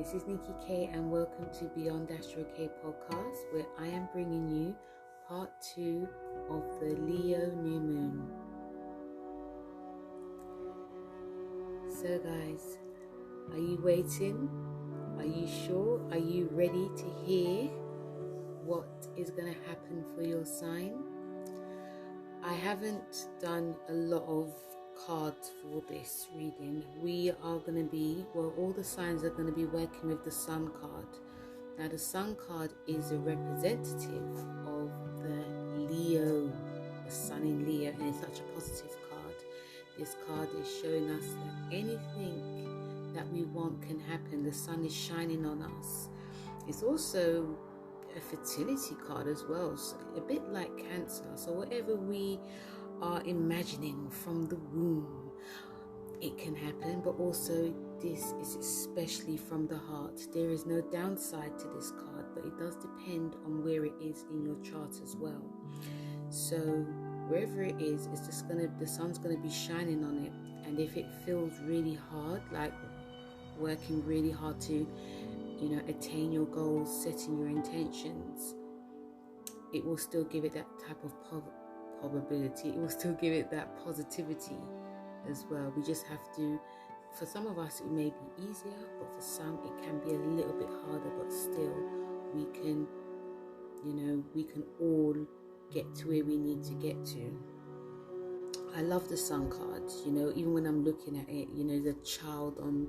this is Nikki K and welcome to Beyond Astro K podcast, where I am bringing you part 2 of the Leo new moon. So guys, are you waiting? Are you sure? Are you ready to hear what is going to happen for your sign? I haven't done a lot of cards for this reading. We are going to be, all the signs are going to be working with the Sun card. Now the Sun card is a representative of the Leo, the Sun in Leo, and it's such a positive card. This card is showing us that anything that we want can happen. The sun is shining on us. It's also a fertility card as well, so a bit like Cancer. So whatever we are imagining from the womb, it can happen, but also this is especially from the heart. There is no downside to this card, but it does depend on where it is in your chart as well. So wherever it is, it's just the sun's gonna be shining on it. And if it feels really hard, like working really hard to attain your goals, setting your intentions, it will still give it that type of probability. It will still give it that positivity as well. We just have to, for some of us it may be easier, but for some it can be a little bit harder, but still we can all get to where we need to get to. I love the Sun card, even when I'm looking at it, the child on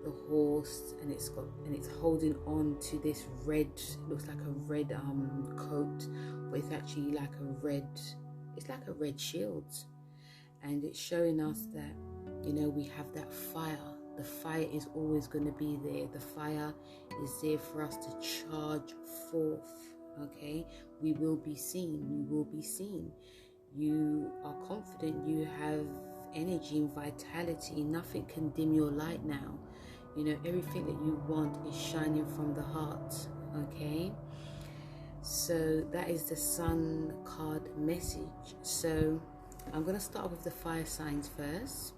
the horse, and it's holding on to this red, it looks like a red coat, but it's actually like a red shield, and it's showing us that we have that fire. The fire is always going to be there. The fire is there for us to charge forth. Okay, we will be seen. You are confident, you have energy and vitality. Nothing can dim your light now. Everything that you want is shining from the heart. Okay, so that is the Sun card message. So I'm going to start with the fire signs first.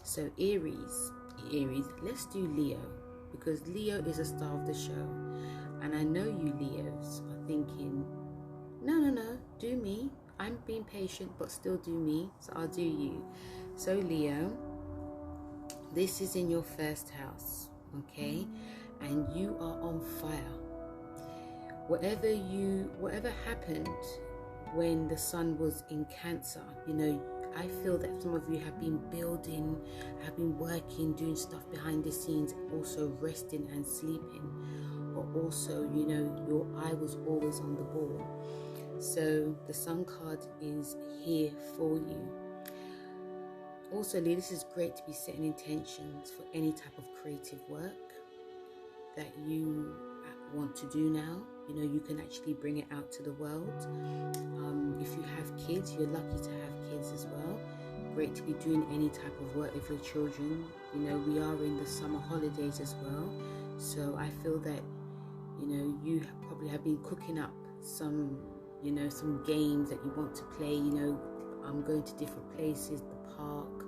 So Aries, let's do Leo, because Leo is a star of the show, and I know you Leos are thinking, no, do me. I'm being patient, but still do me, so I'll do you. So Leo, this is in your first house, okay? And you are on fire. Whatever happened when the sun was in Cancer, I feel that some of you have been building, have been working, doing stuff behind the scenes, also resting and sleeping, but also, your eye was always on the ball. So the Sun card is here for you. Also, Lee, this is great to be setting intentions for any type of creative work that you want to do now. You can actually bring it out to the world. If you have kids, you're lucky to have kids as well. Great to be doing any type of work with your children. We are in the summer holidays as well. So I feel that, you probably have been cooking up some games that you want to play, going to different places, the park,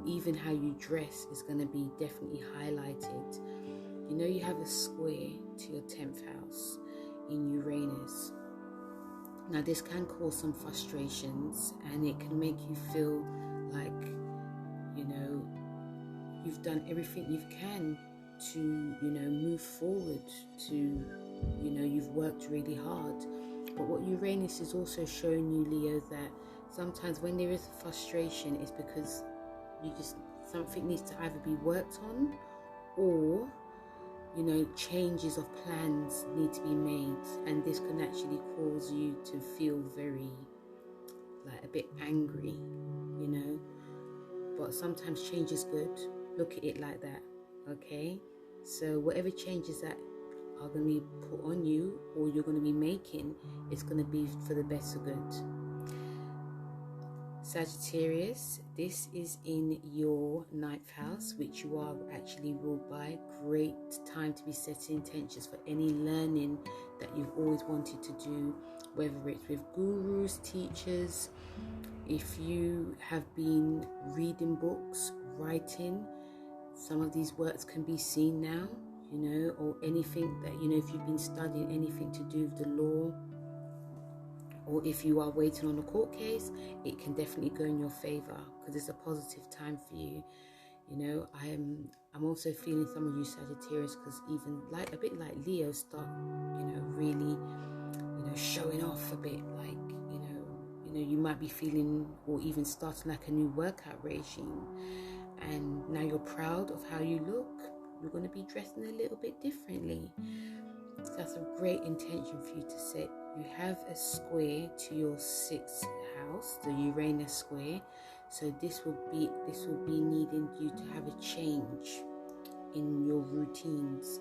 even how you dress is going to be definitely highlighted. You have a square to your 10th house in Uranus. Now this can cause some frustrations, and it can make you feel like, you've done everything you can to, move forward, to, you've worked really hard. But what Uranus is also showing you, Leo, that sometimes when there is frustration, it's because something needs to either be worked on, or changes of plans need to be made, and this can actually cause you to feel very a bit angry, but sometimes change is good. Look at it like that. Okay, so whatever changes that are going to be put on you, or you're going to be making, it's going to be for the better good. Sagittarius, this is in your 9th house, which you are actually ruled by. Great time to be setting intentions for any learning that you've always wanted to do, whether it's with gurus, teachers. If you have been reading books, writing, some of these works can be seen now. you know, or anything that, you know, if you've been studying anything to do with the law, or if you are waiting on a court case, it can definitely go in your favor because it's a positive time for you. You know, I'm also feeling some of you Sagittarius, because even like a bit like Leo, start, you know, really, you know, showing off a bit, like, you know, you might be feeling, or even starting like a new workout regime, and now you're proud of how you look. You're going to be dressing a little bit differently. So that's a great intention for you to set. You have a square to your 6th house, the Uranus square. So this will be needing you to have a change in your routines,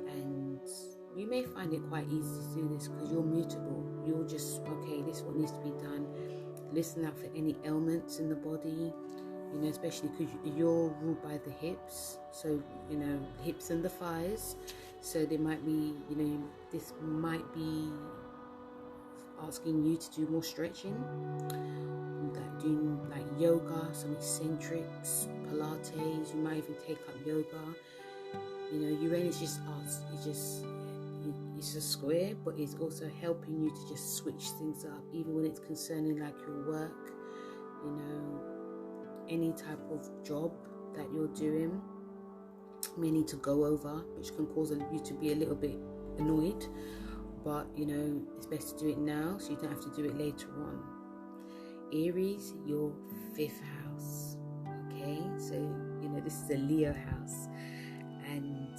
and you may find it quite easy to do this because you're mutable. You're just, okay, this is what needs to be done. Listen out for any ailments in the body, you know, especially because you're ruled by the hips. So, you know, hips and the thighs. So there might be, you know, this might be asking you to do more stretching, like doing like yoga, some eccentrics, Pilates. You might even take up yoga. You know, Uranus just asks, it's a square, but it's also helping you to just switch things up, even when it's concerning like your work, you know, any type of job that you're doing may need to go over, which can cause you to be a little bit annoyed, but you know, it's best to do it now so you don't have to do it later on. Aries, your 5th house, okay? So, you know, this is a Leo house, and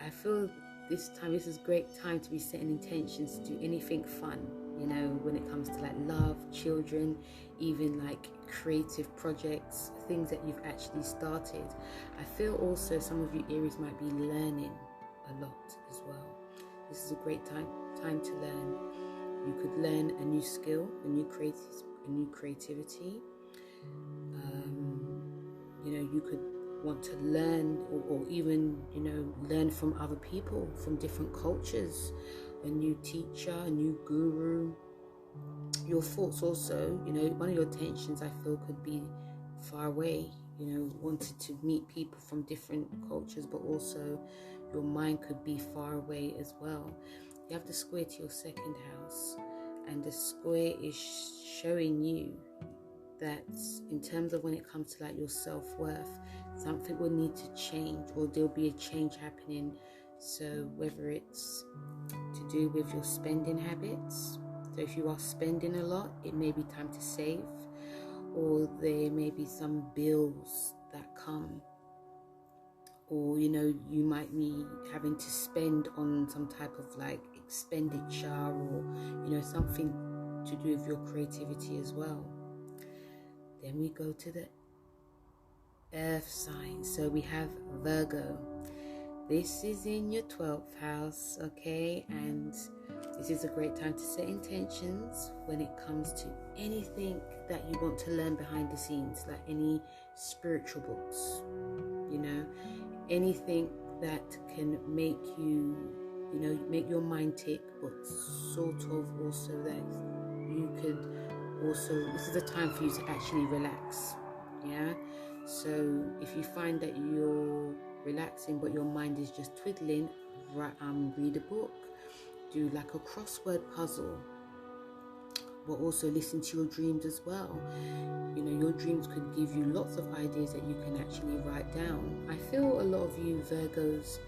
I feel this is a great time to be setting intentions to do anything fun, you know, when it comes to like love, children, even like creative projects, things that you've actually started. I feel also some of you Aries might be learning a lot as well. This is a great time to learn. You could learn a new skill, a new creativity. You know, you could want to learn, or even, you know, learn from other people, from different cultures, a new teacher, a new guru. Your thoughts also, you know, one of your tensions I feel could be far away, you know, wanted to meet people from different cultures, but also your mind could be far away as well. You have the square to your 2nd house, and the square is showing you that in terms of when it comes to like your self-worth, something will need to change, or there'll be a change happening. So whether it's to do with your spending habits, so if you are spending a lot, it may be time to save, or there may be some bills that come, or, you know, you might be having to spend on some type of like expenditure, or, you know, something to do with your creativity as well. Then we go to the earth sign. So we have Virgo. This is in your 12th house, okay? And this is a great time to set intentions when it comes to anything that you want to learn behind the scenes, like any spiritual books, you know, anything that can make you, you know, make your mind tick, but sort of also that you could also, this is a time for you to actually relax, yeah? So if you find that you're relaxing but your mind is just twiddling, read a book, do like a crossword puzzle, but also listen to your dreams as well. You know, your dreams could give you lots of ideas that you can actually write down. I feel a lot of you Virgos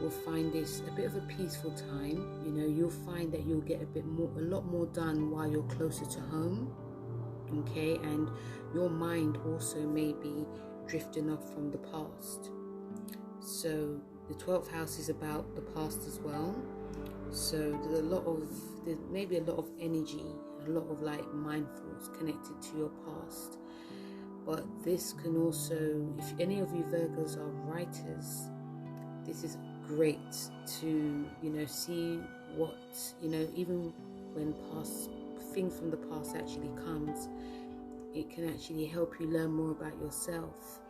will find this a bit of a peaceful time. You know, you'll find that you'll get a lot more done while you're closer to home, okay? And your mind also may be drifting off from the past. So the 12th house is about the past as well. So there's maybe a lot of energy, a lot of like mindfulness connected to your past. But this can also, if any of you Virgos are writers, this is great to, you know, see what, you know, even when past things from the past actually comes, it can actually help you learn more about yourself.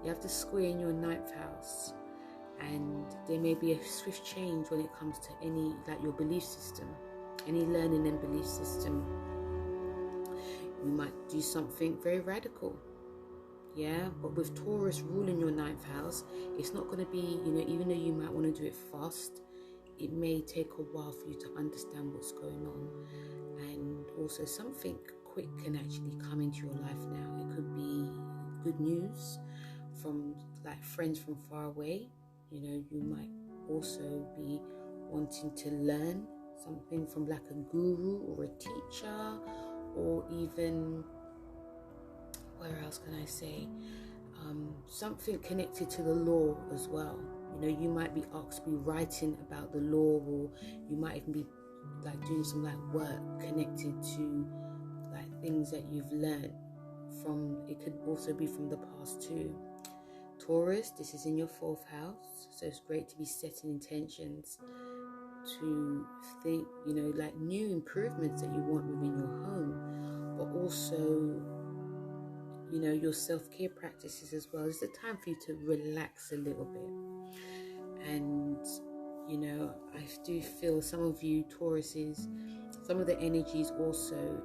You have the square in your 9th house, and there may be a swift change when it comes to any, like your belief system, any learning and belief system. You might do something very radical, Yeah, but with Taurus ruling your ninth house, it's not going to be, even though you might want to do it fast, it may take a while for you to understand what's going on. And also something quick can actually come into your life now. It could be good news from like friends from far away. You might also be wanting to learn something from like a guru or a teacher, or even, where else can I say, something connected to the law as well. You might be asked to be writing about the law, or you might even be like doing some like work connected to like things that you've learned from. It could also be from the past too. Taurus, this is in your 4th house, so it's great to be setting intentions to think, like new improvements that you want within your home, but also your self-care practices as well. It's a time for you to relax a little bit. And I do feel some of you Tauruses, some of the energies also,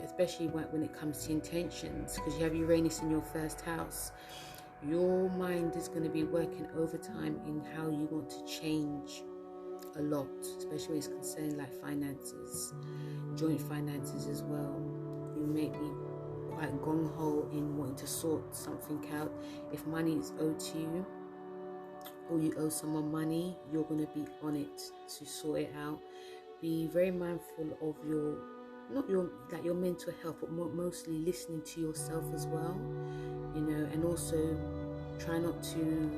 especially when it comes to intentions, because you have Uranus in your 1st house, your mind is going to be working overtime in how you want to change a lot, especially when it's concerning like finances, joint finances as well. You may be quite gung-ho in wanting to sort something out. If money is owed to you, or you owe someone money, you're going to be on it to sort it out. Be very mindful of your mental health, but mostly listening to yourself as well, and also try not to,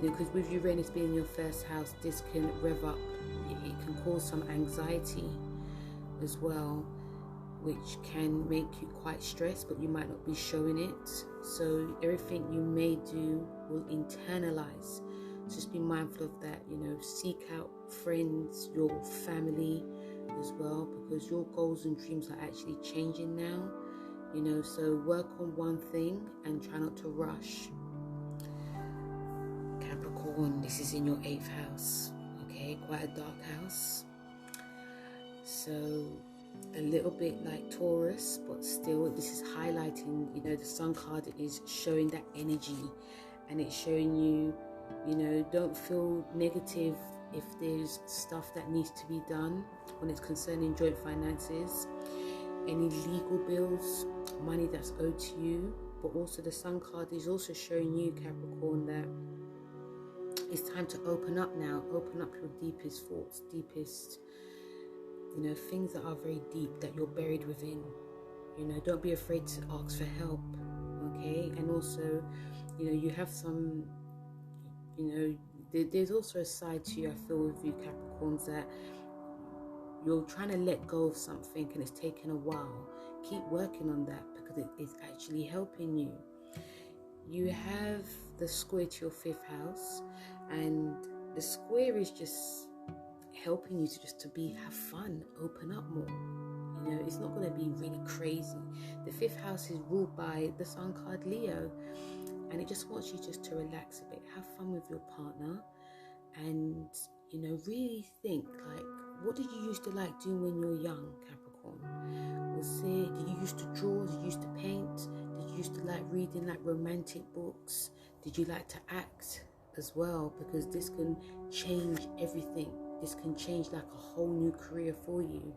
because with Uranus being in your 1st house, this can rev up, it can cause some anxiety as well, which can make you quite stressed, but you might not be showing it. So everything you may do will internalize. Just be mindful of that. Seek out friends, your family as well, because your goals and dreams are actually changing now. So work on one thing and try not to rush. Capricorn, this is in your 8th house. Okay, quite a dark house. So a little bit like Taurus, but still this is highlighting, the Sun card is showing that energy, and it's showing you, don't feel negative if there's stuff that needs to be done when it's concerning joint finances, any legal bills, money that's owed to you. But also the Sun card is also showing you, Capricorn, that it's time to open up now. Open up your deepest thoughts, deepest, things that are very deep that you're buried within. Don't be afraid to ask for help, okay? And also, you have some, there's also a side to you, I feel, with you Capricorns, that you're trying to let go of something and it's taken a while. Keep working on that, because it is actually helping you. You have the square to your 5th house, and the square is just helping you to have fun, open up more. It's not going to be really crazy. The 5th house is ruled by the Sun card, Leo, and it just wants you just to relax a bit, have fun with your partner, and really think, like, what did you used to like doing when you were young, Capricorn? Did you used to draw? Did you used to paint? Did you used to like reading like romantic books? Did you like to act as well? Because this can change everything. This can change like a whole new career for you.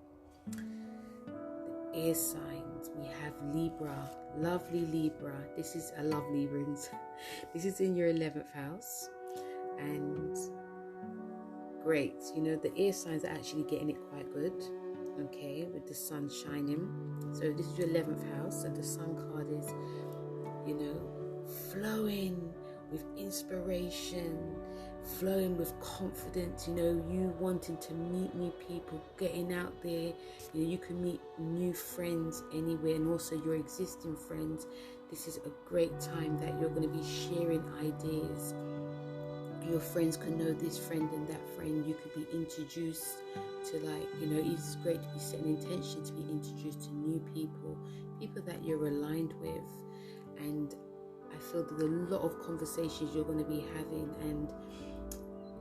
The air signs, we have Libra, lovely Libra. I love Librans. This is in your 11th house, and great. The air signs are actually getting it quite good, okay, with the sun shining. So this is your 11th house, and the Sun card is, flowing with inspiration, flowing with confidence, you wanting to meet new people, getting out there. You can meet new friends anywhere, and also your existing friends. This is a great time that you're going to be sharing ideas. Your friends can know this friend and that friend. You could be introduced to, like, it's great to be setting intention to be introduced to new people that you're aligned with. And I feel there's a lot of conversations you're going to be having, and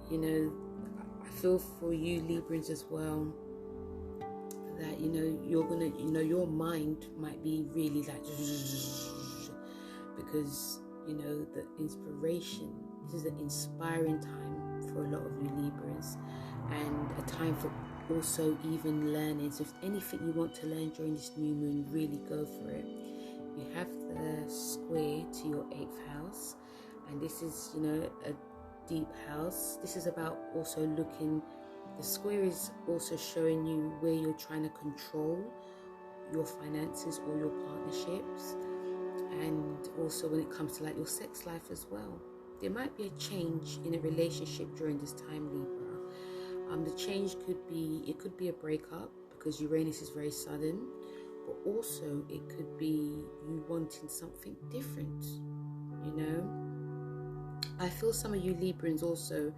I feel for you Librans as well, that you're gonna, your mind might be really like because, you know, the inspiration, this is an inspiring time for a lot of you Libras, and a time for also even learning. So if anything you want to learn during this new moon, really go for it. You have the square to your 8th house, and this is, you know, a deep house. This is about also looking, the square is also showing you where you're trying to control your finances or your partnerships, and also when it comes to like your sex life as well. There might be a change in a relationship during this time, Libra. The change could be a breakup, because Uranus is very sudden, but also it could be you wanting something different, you know. I feel some of you Librans also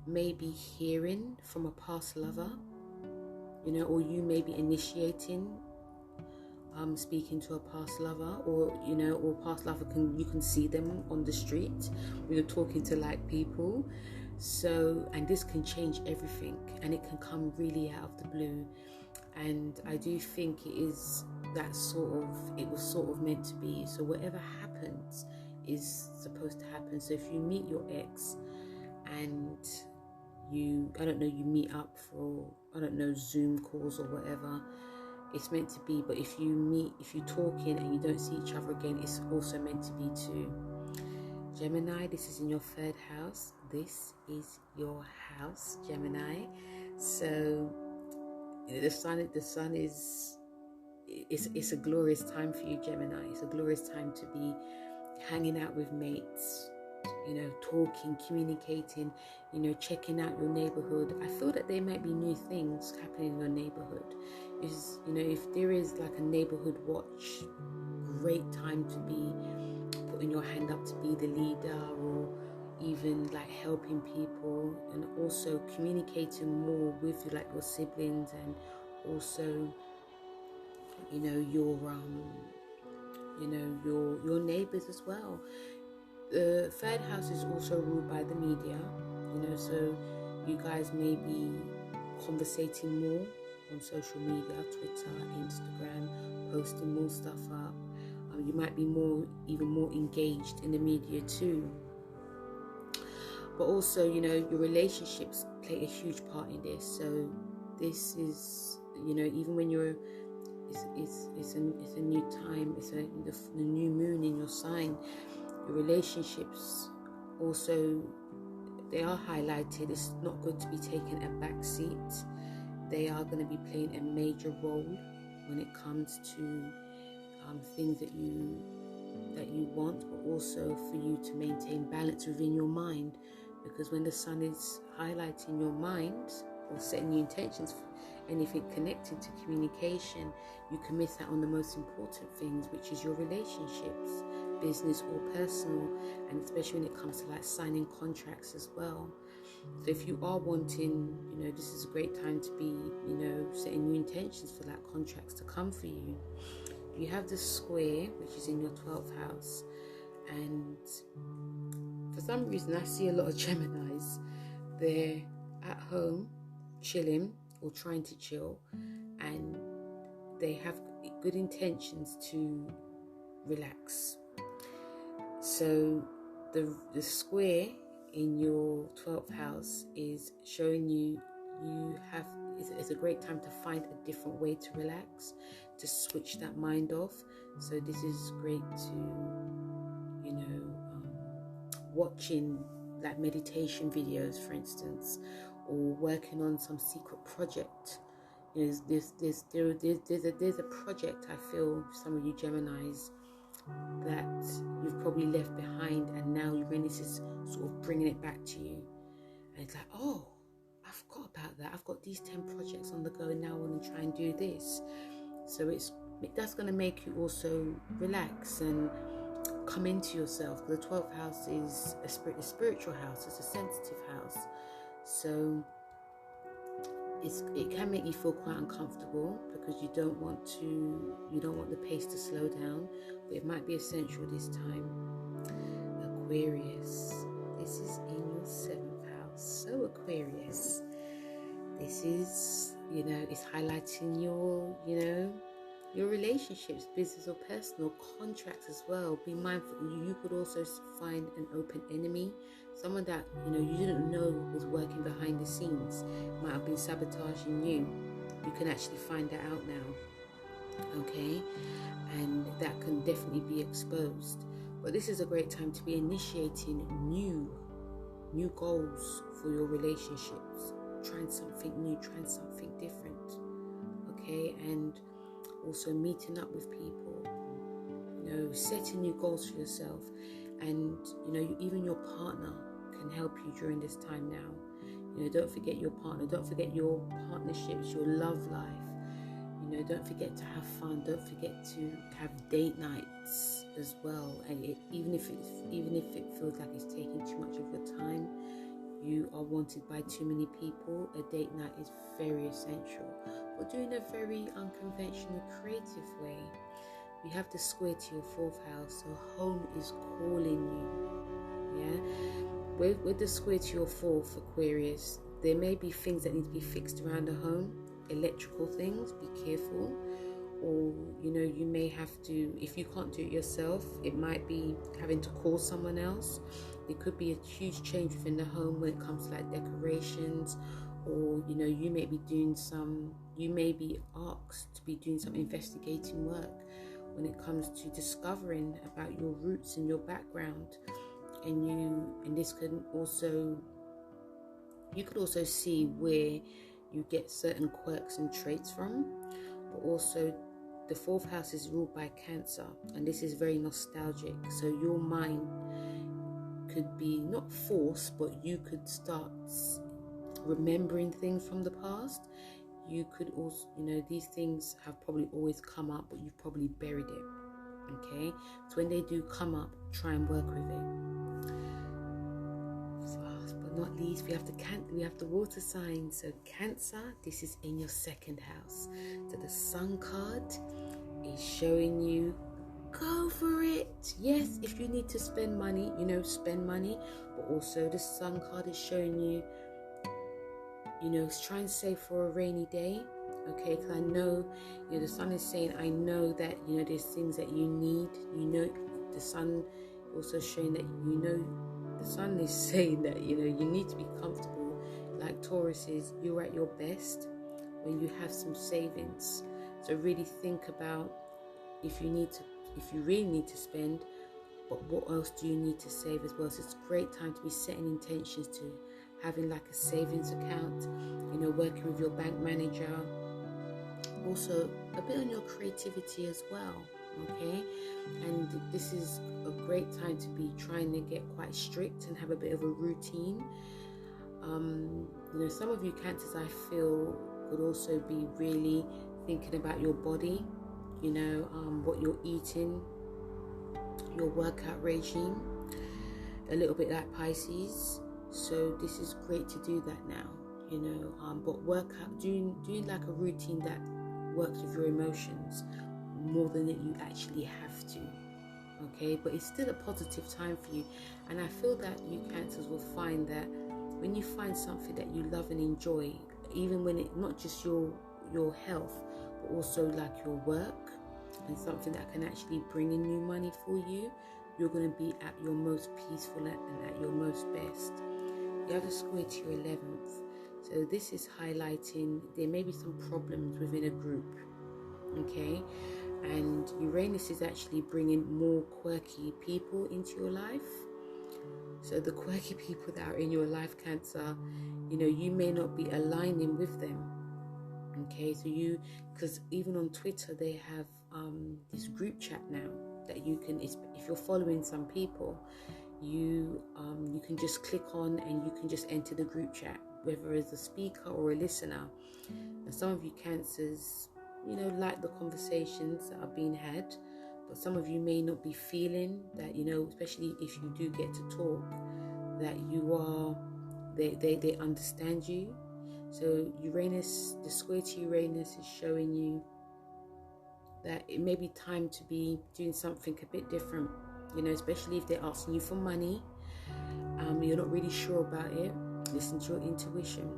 may be hearing from a past lover, you know, or you may be initiating speaking to a past lover, or, you know, or past lover, you can see them on the street when you're talking to like people. So, and this can change everything, and it can come really out of the blue. And I do think it is that sort of, it was sort of meant to be. So whatever happens is supposed to happen. So if you meet your ex and you, I don't know, you meet up for, I don't know, Zoom calls or whatever, it's meant to be. But if you meet, if you're talking and you don't see each other again, it's also meant to be too. Gemini, this is in your 3rd house. This is your house, Gemini. So the sun is, it's a glorious time for you, Gemini. It's a glorious time to be hanging out with mates, you know, talking, communicating, you know, checking out your neighborhood. I feel that there might be new things happening in your neighborhood. Is, you know, if there is like a neighborhood watch, great time to be putting your hand up to be the leader, or even like helping people, and also communicating more with like your siblings, and also, you know, your neighbors as well. The 3rd house is also ruled by the media, you know, so you guys may be conversating more on social media, Twitter, Instagram, posting more stuff up. You might be even more engaged in the media too. But also, you know, your relationships play a huge part in this. So this is, you know, even when you're, it's a new time, it's the new moon in your sign. Your relationships also, they are highlighted. It's not going to be taking a back seat. They are going to be playing a major role when it comes to things that you want, but also for you to maintain balance within your mind. Because when the sun is highlighting your mind or setting your intentions for anything connected to communication, you can miss out on the most important things, which is your relationships, business or personal, and especially when it comes to like signing contracts as well. So if you are wanting, you know, this is a great time to be, you know, setting new intentions for that contracts to come for you. You have the square, which is in your 12th house, and for some reason I see a lot of Geminis. They're at home chilling or trying to chill, and they have good intentions to relax. So the square in your 12th house is showing you it's a great time to find a different way to relax, to switch that mind off. So this is great to, you know, watching like meditation videos, for instance, or working on some secret project. You know, there's a project, I feel, some of you Geminis, that you've probably left behind, and now Uranus is sort of bringing it back to you. And it's like, oh, I forgot about that. I've got these 10 projects on the go, and now I want to try and do this. So that's going to make you also relax and come into yourself. The 12th house is a spiritual house. It's a sensitive house. So it can make you feel quite uncomfortable, because you don't want the pace to slow down, but it might be essential this time. Aquarius, this is in your 7th house. So Aquarius, this is, you know, it's highlighting your, you know, Your relationships, business or personal, contracts as well. Be mindful. You could also find an open enemy, someone that you didn't know was working behind the scenes, might have been sabotaging you. You can actually find that out now, okay? And that can definitely be exposed. But this is a great time to be initiating new goals for your relationships, trying something new, trying something different, okay? And also meeting up with people, setting new goals for yourself. And even your partner can help you during this time now. Don't forget your partner, don't forget your partnerships, your love life. Don't forget to have fun, don't forget to have date nights as well. And even if it feels like it's taking too much of your time, you are wanted by too many people, a date night is very essential. But doing a very unconventional, creative way. You have the square to your 4th house, so home is calling you. Yeah, with the square to your 4th, Aquarius, there may be things that need to be fixed around the home, electrical things. Be careful. Or you may have to, if you can't do it yourself, it might be having to call someone else. It could be a huge change within the home when it comes to like decorations, or you may be asked to be doing some investigating work when it comes to discovering about your roots and your background. And this can also, you could also see where you get certain quirks and traits from. But also the 4th house is ruled by Cancer, and this is very nostalgic. So your mind could be not forced, but you could start remembering things from the past. You could also, these things have probably always come up, but you've probably buried it. Okay, so when they do come up, try and work with it. Last but not least, we have the water sign. So Cancer, this is in your 2nd house. So the Sun card is showing you, go for it. Yes, if you need to spend money, spend money. But also the Sun card is showing you, try and save for a rainy day. Okay, because I know, the Sun is saying, I know that, there's things that you need. The Sun also showing that, the Sun is saying that, you need to be comfortable. Like Taurus is, you're at your best when you have some savings. So really think about if you really need to spend, but what else do you need to save as well? So it's a great time to be setting intentions to having like a savings account, working with your bank manager. Also a bit on your creativity as well, okay? And this is a great time to be trying to get quite strict and have a bit of a routine. Some of you Cancers, I feel, could also be really thinking about your body, what you're eating, your workout regime, a little bit like Pisces. So this is great to do that now, but workout, doing like a routine that works with your emotions more than that you actually have to. Okay, but it's still a positive time for you. And I feel that you Cancers will find that when you find something that you love and enjoy, even when it's not just your health, but also like your work and something that can actually bring in new money for you, you're going to be at your most peaceful and at your most best. You have a square to your 11th. So this is highlighting there may be some problems within a group, okay? And Uranus is actually bringing more quirky people into your life. So the quirky people that are in your life, Cancer, you may not be aligning with them. Okay, so because even on Twitter they have this group chat now that you can, if you're following some people, you can just click on and you can just enter the group chat, whether as a speaker or a listener. And some of you Cancers, like the conversations that are being had, but some of you may not be feeling that, especially if you do get to talk, that they understand you. So Uranus, the square to Uranus is showing you that it may be time to be doing something a bit different, especially if they're asking you for money. You're not really sure about it. Listen to your intuition.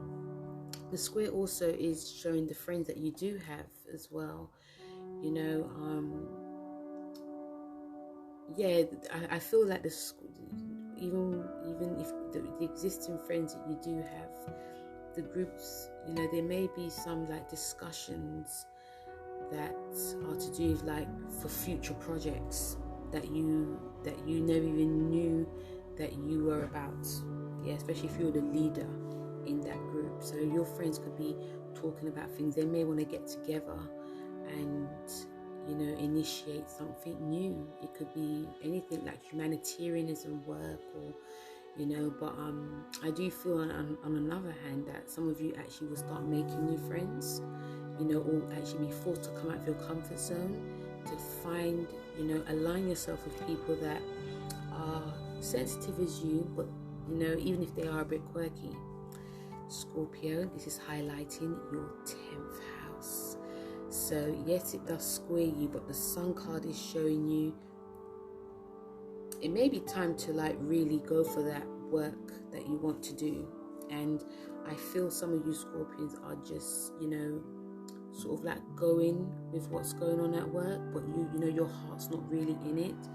The square also is showing the friends that you do have as well. you know, yeah, I feel like even if the existing friends that you do have, the groups, you know, there may be some like discussions that are to do with like for future projects that you never even knew that you were about. Yeah, especially if you're the leader in that group. So your friends could be talking about things. They may want to get together and, you know, initiate something new. It could be anything like humanitarianism work, or, you know, but I do feel on another hand that some of you actually will start making new friends, you know, or actually be forced to come out of your comfort zone to find, you know, align yourself with people that are sensitive as you, but, you know, even if they are a bit quirky. Scorpio, this is highlighting your 10th house. So yes, it does square you, but the Sun card is showing you it may be time to like really go for that work that you want to do. And I feel some of you Scorpions are just, you know, sort of like going with what's going on at work, but you know your heart's not really in it.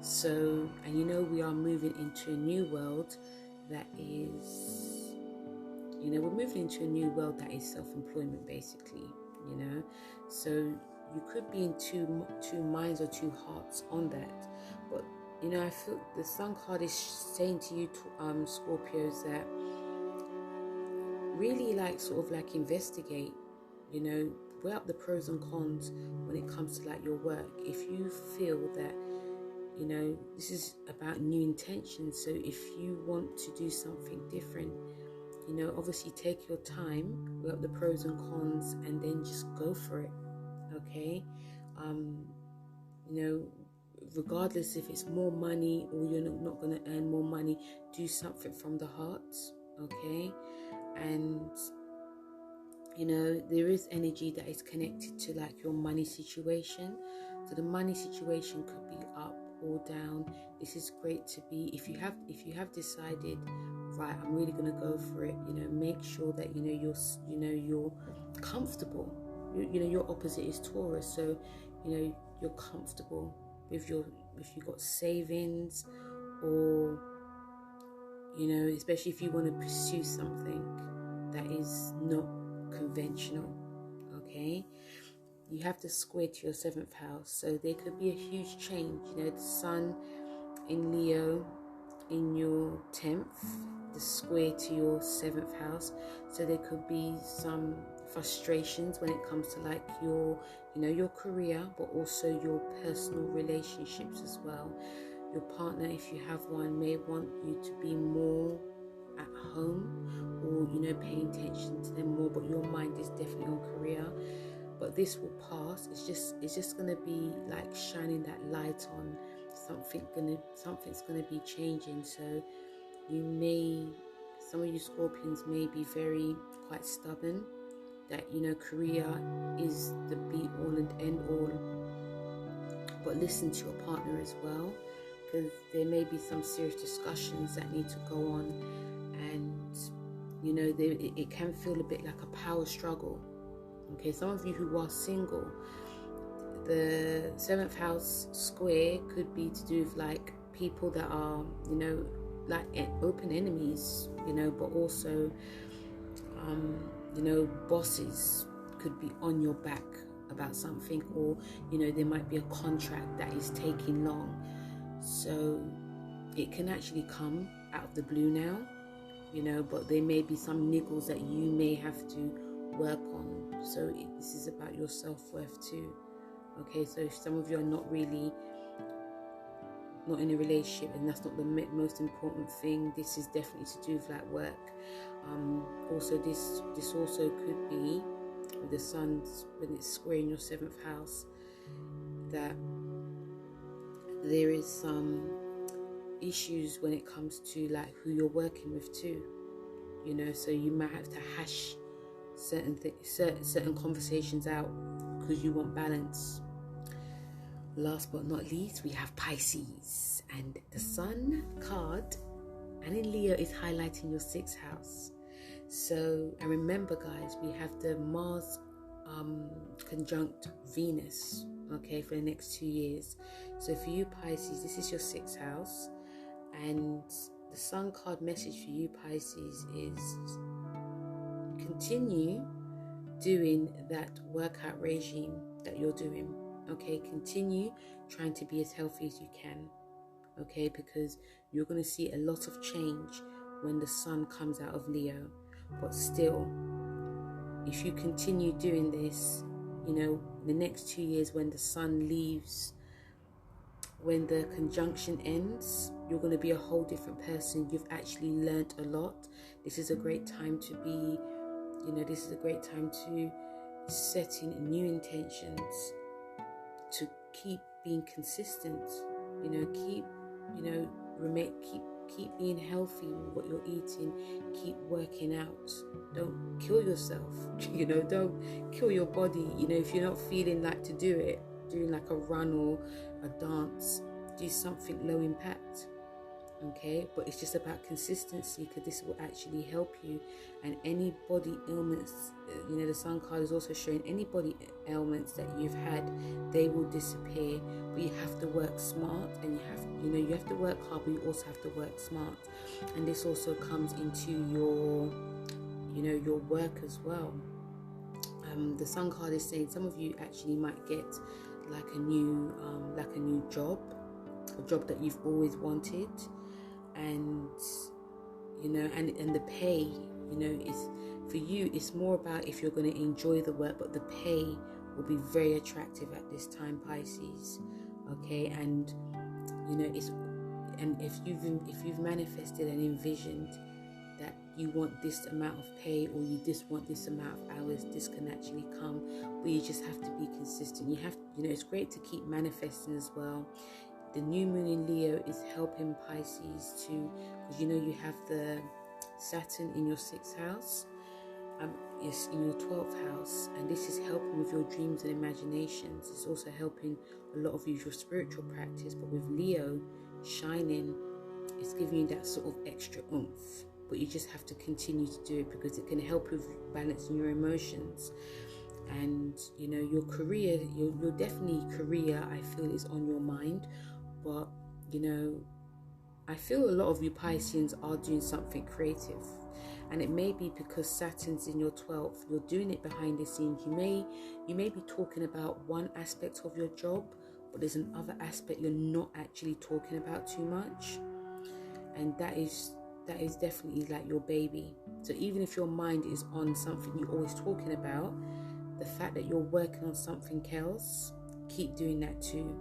So, and you know, we are moving into a new world that is, you know, we're moving into a new world that is self-employment basically, you know. So you could be in two minds or two hearts on that. But, you know, I feel the Sun card is saying to you, Scorpios, that really like sort of like investigate, you know, weigh up the pros and cons when it comes to like your work. If you feel that, you know, this is about new intentions, so if you want to do something different, you know, obviously take your time, weigh up the pros and cons, and then just go for it. Okay, you know, regardless if it's more money or you're not going to earn more money, do something from the heart. Okay, and you know, there is energy that is connected to like your money situation. So the money situation could be up or down. This is great to be, if you have decided, right, I'm really going to go for it, you know, make sure that, you know, you're comfortable. You know, your opposite is Taurus, so, you know, you're comfortable with if you've got savings, or, you know, especially if you want to pursue something that is not conventional. Okay, you have the square to your 7th house, so there could be a huge change. You know, the Sun in Leo in your 10th, the square to your 7th house, so there could be some frustrations when it comes to like your, you know, your career, but also your personal relationships as well. Your partner, if you have one, may want you to be more at home, or, you know, paying attention to them more, but your mind is definitely on career. But this will pass. It's just gonna be like shining that light on something's gonna be changing. So some of you Scorpions may be quite stubborn, that, you know, career is the be all and end all, but listen to your partner as well, because there may be some serious discussions that need to go on, and, you know, it can feel a bit like a power struggle. Okay, some of you who are single, the 7th house square could be to do with like people that are, you know, like open enemies, you know, but also, you know, bosses could be on your back about something, or, you know, there might be a contract that is taking long. So it can actually come out of the blue now, you know, but there may be some niggles that you may have to work on. So this is about your self-worth too. Okay, so if some of you are not in a relationship, and that's not the most important thing, this is definitely to do with that work. Also this also could be with the Sun when it's square in your 7th house, that there is some issues when it comes to like who you're working with too, you know, so you might have to hash certain conversations out because you want balance. Last but not least, we have Pisces, and the Sun card, and in Leo, is highlighting your 6th house. So, and remember guys, we have the Mars conjunct Venus, okay, for the next 2 years. So for you Pisces, this is your 6th house, and the Sun card message for you Pisces is continue doing that workout regime that you're doing, okay? Continue trying to be as healthy as you can, okay? Because you're going to see a lot of change when the Sun comes out of Leo. But still, if you continue doing this, you know, the next 2 years when the Sun leaves, when the conjunction ends, you're going to be a whole different person. You've actually learned a lot. This is a great time to be, you know, this is a great time to set in new intentions, to keep being consistent, you know, keep being healthy with what you're eating, keep working out, don't kill yourself, you know, don't kill your body, you know, if you're not feeling like to do it, doing like a run or a dance, do something low impact, okay? But it's just about consistency, because this will actually help you. And any body ailments, you know, the Sun card is also showing any body ailments that you've had, they will disappear. But you have to work smart, and you have to work hard, but you also have to work smart. And this also comes into your, you know, your work as well. The Sun card is saying some of you actually might get like a new job, a job that you've always wanted. And you know, and the pay, you know, is for you, it's more about if you're going to enjoy the work, but the pay will be very attractive at this time, Pisces, okay? And you know, if you've manifested and envisioned that you want this amount of pay, or you just want this amount of hours, this can actually come, but you just have to be consistent. You know, it's great to keep manifesting as well. The new moon in Leo is helping Pisces to, because you know you have the Saturn in your 6th house, yes, in your 12th house, and this is helping with your dreams and imaginations. It's also helping a lot of you with your spiritual practice. But with Leo shining, it's giving you that sort of extra oomph. But you just have to continue to do it, because it can help with balancing your emotions. And you know, your career, your definitely career, I feel, is on your mind. But you know, I feel a lot of you Pisceans are doing something creative, and it may be because Saturn's in your 12th. You're doing it behind the scenes. You may be talking about one aspect of your job, but there's another aspect you're not actually talking about too much, and that is definitely like your baby. So even if your mind is on something you're always talking about, the fact that you're working on something else, keep doing that too,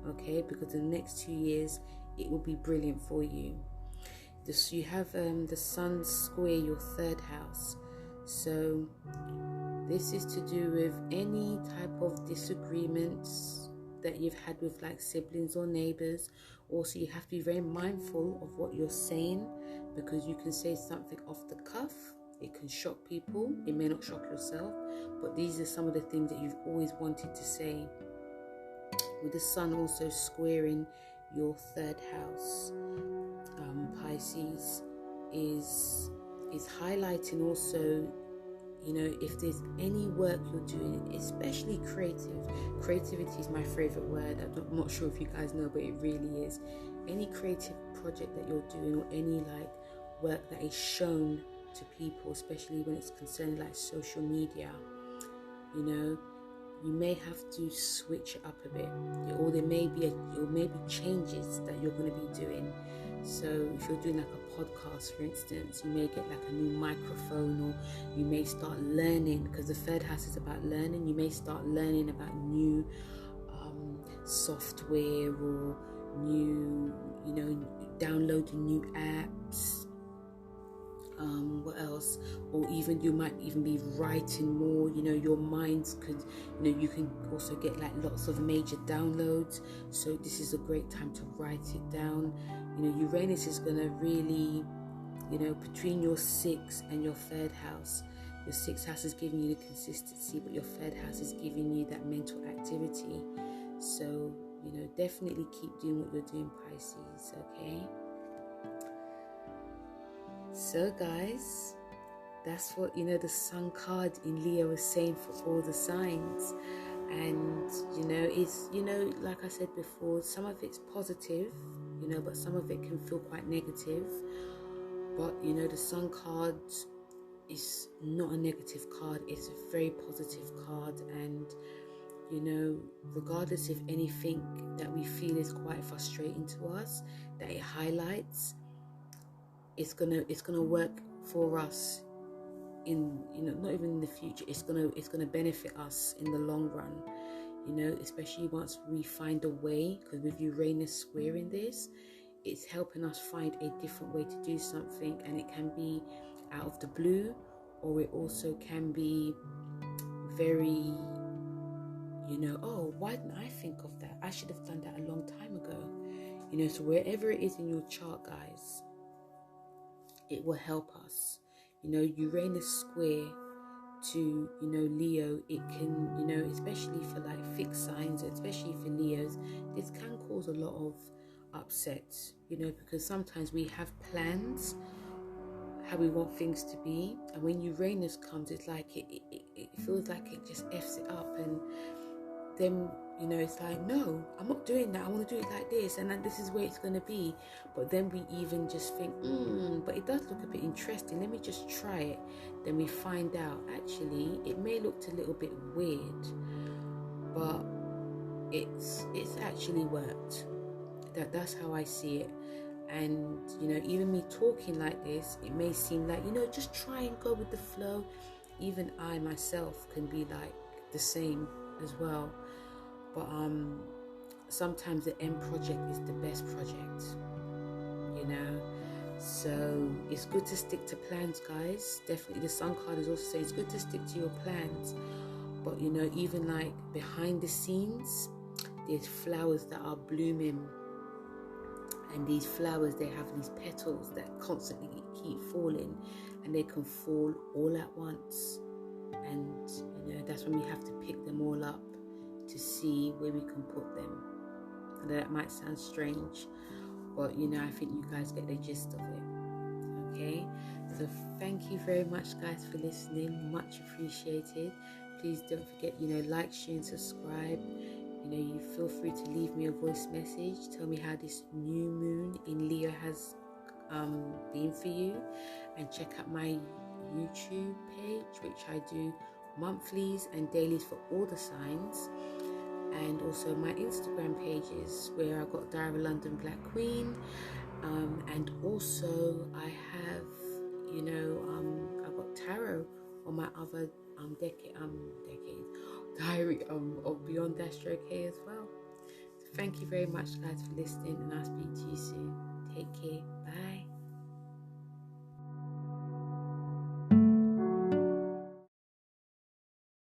okay? Because in the next 2 years, it will be brilliant for you. You have the Sun square your 3rd house. So this is to do with any type of disagreements that you've had with like siblings or neighbors. Also, you have to be very mindful of what you're saying, because you can say something off the cuff. It can shock people. It may not shock yourself, but these are some of the things that you've always wanted to say. With the Sun also squaring your 3rd house, Pisces is highlighting also, you know, if there's any work you're doing, especially creativity is my favorite word. I'm not sure if you guys know, but it really is. Any creative project that you're doing, or any like work that is shown to people, especially when it's concerning like social media, you know, you may have to switch it up a bit, or there may be changes that you're going to be doing. So if you're doing like a podcast, for instance, you may get like a new microphone, or you may start learning, because the 3rd house is about learning. You may start learning about new software, or new, you know, downloading new apps. What else? Or even you might even be writing more. You know, your minds could, you know, you can also get like lots of major downloads. So this is a great time to write it down. You know, Uranus is gonna really, you know, between your 6th and your 3rd house. Your 6th house is giving you the consistency, but your 3rd house is giving you that mental activity. So, you know, definitely keep doing what you're doing, Pisces, okay? So guys, That's what, you know, the Sun card in Leo is saying for all the signs. And, you know, it's, you know, like I said before, some of it's positive, you know, but some of it can feel quite negative. But, you know, the Sun card is not a negative card. It's a very positive card. And, you know, regardless if anything that we feel is quite frustrating to us, that it highlights, it's gonna work for us in, you know, not even in the future. It's gonna benefit us in the long run, you know, especially once we find a way, because with Uranus squaring this, it's helping us find a different way to do something. And it can be out of the blue, or it also can be very, you know, oh, why didn't I think of that? I should have done that a long time ago. You know, so wherever it is in your chart, guys, it will help us. You know, Uranus square to, you know, Leo, it can, you know, especially for like fixed signs, especially for Leos, this can cause a lot of upset, you know, because sometimes we have plans how we want things to be, and when Uranus comes, it's like it feels like it just F's it up. And then, you know, it's like, no, I'm not doing that, I want to do it like this, and then this is where it's going to be. But then we even just think, but it does look a bit interesting, let me just try it. Then we find out, actually, it may look a little bit weird, but it's actually worked. That's how I see it. And, you know, even me talking like this, it may seem like, you know, just try and go with the flow. Even I myself can be like the same as well. But sometimes the end project is the best project, you know. So it's good to stick to plans, guys. Definitely, the Sun card is also saying it's good to stick to your plans. But, you know, even like behind the scenes, there's flowers that are blooming. And these flowers, they have these petals that constantly keep falling, and they can fall all at once. And, you know, that's when we have to pick them all up to see where we can put them. And that might sound strange, but, you know, I think you guys get the gist of it. Okay, so thank you very much, guys, for listening. Much appreciated. Please don't forget, you know, like, share and subscribe. You know, you feel free to leave me a voice message. Tell me how this new moon in Leo has been for you. And check out my YouTube page, which I do monthlies and dailies for all the signs. And also my Instagram pages, where I've got Diary of London Black Queen. And also I have, you know, I've got tarot on my other decade diary of Beyond Astro K as well. So thank you very much, guys, for listening, and I'll speak to you soon. Take care. Bye.